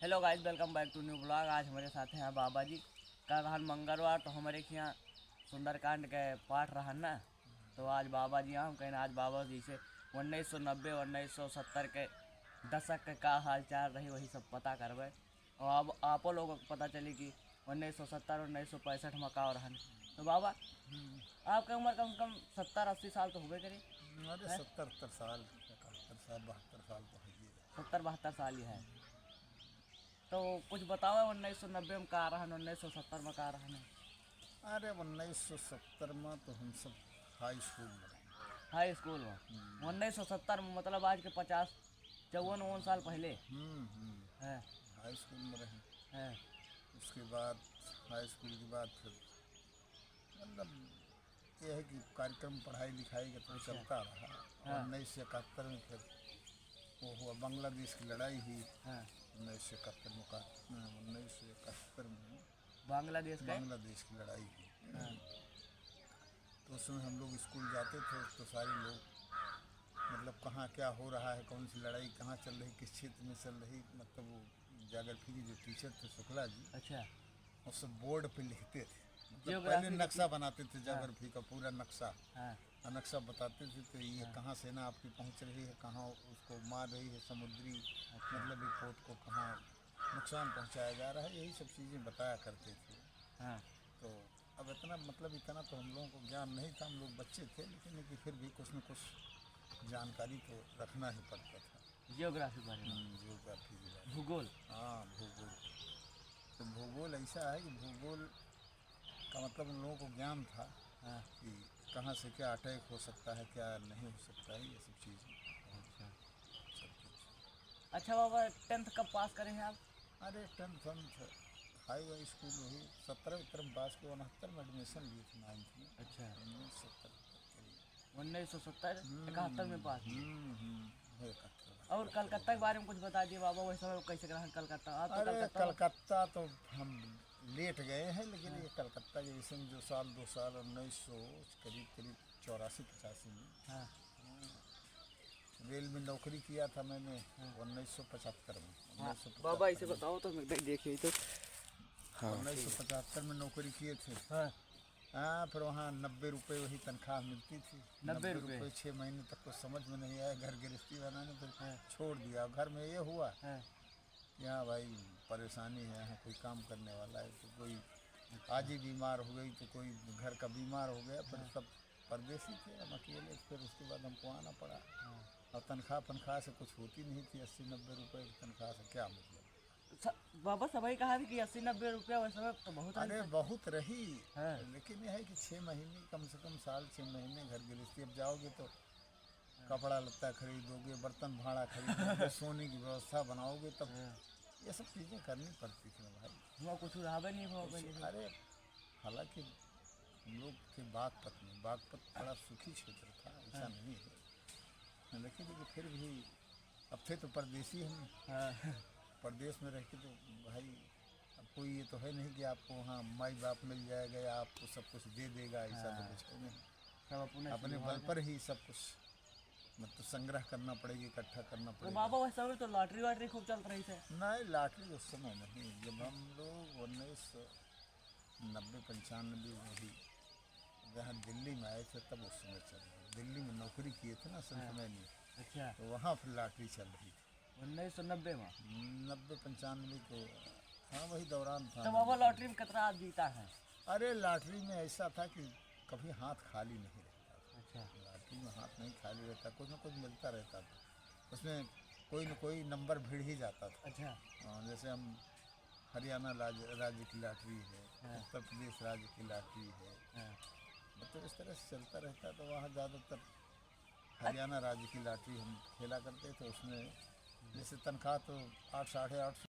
Hello guys, welcome back to new blog. आज हमारे साथ हैं बाबा जी। कल रहन मंगलवार तो हमारे यहाँ सुंदरकांड के पाठ रहन ना, तो आज बाबा जी हम कहें आज बाबा जी से 1990 1970 के दशक के का हाल चाल रही वही सब पता करवे। और अब आपो लोगों को पता चली कि 1970 1965 में का रहन। तो बाबा आपकी उम्र कम से कम 70 80 साल तो होबे करी। अरे 70 71 साल 71 साल 72 साल तो है ही है। 70 72 साल ही है। तो कुछ बताओ 1990 में का रहन, 1970 में का रहन। अरे 1970 में तो हम सब हाई स्कूल में रहे। हाई स्कूल में 1970 में मतलब आज के 50 54 साल पहले है। हाई स्कूल में रहे। है। उसके बाद हाई स्कूल के बाद फिर मतलब ये है कि कार्यक्रम पढ़ाई लिखाई का तो चलता रहा। हाँ। 1971 में फिर वो हुआ, बांग्लादेश की लड़ाई हुई। हाँ। 1971 में बांग्लादेश का। बांग्लादेश की लड़ाई हुई। हाँ। तो उसमें हम लोग स्कूल जाते थे तो सारे लोग मतलब कहाँ क्या हो रहा है, कौन सी लड़ाई कहाँ चल रही, किस क्षेत्र में चल रही, मतलब वो जाग्रफी के जो टीचर थे शुक्ला जी, अच्छा। वो सब बोर्ड पे लिखते थे। मतलब जियोग्राफी पहले के नक्शा बनाते थे जाग्रफी का पूरा नक्शा। हाँ। और नक्शा बताते थे तो ये कहाँ सेना आपकी पहुँच रही है, कहाँ उसको मार रही है, समुद्री मतलब रिपोर्ट को कहाँ नुकसान पहुँचाया जा रहा है, यही सब चीज़ें बताया करते थे। हाँ। तो अब इतना मतलब इतना तो हम लोगों को ज्ञान नहीं था, हम लोग बच्चे थे, लेकिन फिर भी कुछ न कुछ जानकारी तो रखना ही पड़ता था। जियोग्राफी बारे में। जियोग्राफी के बारे में। भूगोल। हाँ भूगोल। तो भूगोल ऐसा है कि भूगोल का मतलब उन लोगों को ज्ञान था हाँ। कि कहाँ से क्या अटैक हो सकता है, क्या नहीं हो सकता है, ये सब चीज़ें अच्छा। चलती थी। अच्छा बाबा, 10th कब पास करें हैं आप? अरे 10th हाई स्कूल वही 17 में पास के 69 में एडमिशन लिए थे 9th में। अच्छा। 1970 1970 71 में पास हुए। 71। और कलकत्ता के बारे में कुछ बता दिए बाबा, वही समय कैसे रहन कलकत्ता। आप तो अरे कलकत्ता हो। कलकत्ता तो हम लेट गए हैं, लेकिन ये कलकत्ता जैसे जो साल 2 साल 1900 करीब करीब 84 85 में हाँ। रेल में नौकरी किया था मैंने। 1975 में हाँ बाबा ऐसे 1975 बताओ तो देखिए तो। हाँ। 1975 में नौकरी किए थे। हाँ। हाँ, फिर वहाँ 90 रुपये वही तनख्वाह मिलती थी। 90 रुपये 6 महीने तक कुछ समझ में नहीं आया, घर गृहस्थी बनाने फिर हाँ। छोड़ दिया। घर में ये हुआ हाँ। कि हाँ भाई परेशानी है, यहाँ कोई काम करने वाला है, तो कोई आज ही बीमार हो गई तो कोई घर का बीमार हो गया, फिर सब परदेसी थे हम अकेले। फिर उसके बाद हमको आना पड़ा। और तनख्वाह से कुछ होती नहीं थी। 80 90 रुपये की तनख्वाह से क्या मतलब। बाबा सभी कहा कि 80 90 रुपया वैसे में तो बहुत अरे बहुत रही, है। लेकिन यह है कि 6 महीने कम से कम साल 6 महीने घर गृहस्थी। अब जाओगे तो कपड़ा लत्ता खरीदोगे, बर्तन भाड़ा खरीदोगे, सोने की व्यवस्था बनाओगे, तब ये सब चीज़ें करनी पड़ती थी भाई। हुआ कुछ रहा नहीं हुआ पहले। अरे हालांकि हम लोग थे बागपत में, बागपत बड़ा सुखी क्षेत्र था, ऐसा नहीं है, लेकिन फिर भी अब थे तो परदेसी हम। हाँ। परदेश में रह के तो भाई अब कोई ये तो है नहीं कि आपको वहाँ माई बाप मिल जाएगा या आपको सब कुछ दे देगा, ऐसा तो कुछ है नहीं। सब अपने बल पर ही सब कुछ मतलब संग्रह करना पड़ेगा, इकट्ठा करना तो पड़ेगा। बाबा वैसे में तो लॉटरी वाटरी खूब चल रही है। नहीं, लॉटरी उस समय नहीं। जब हम लोग 1990 95 वही जहाँ दिल्ली में आए थे तब उस समय चल रही। दिल्ली में नौकरी किए थे ना सिर्फ मैंने, अच्छा। तो वहाँ फिर लॉटरी चल रही थी 1990 में। 90 95 को। हाँ वही दौरान था। तो बाबा लॉटरी में कितना आप जीता है? अरे लॉटरी में ऐसा था कि कभी हाथ खाली नहीं रहता था। अच्छा। लॉटरी में हाथ नहीं खाली रहता, कुछ ना कुछ मिलता रहता था। उसमें कोई न कोई नंबर भिड़ ही जाता था। अच्छा। जैसे हम हरियाणा राज्य की लॉटरी है, हाँ। उत्तर प्रदेश राज्य की लॉटरी है, हाँ। तो इस तरह से चलता रहता। तो वहाँ ज़्यादातर हरियाणा राज्य की लॉटरी हम खेला करते थे। उसमें जैसे तनख्वाह तो 8 850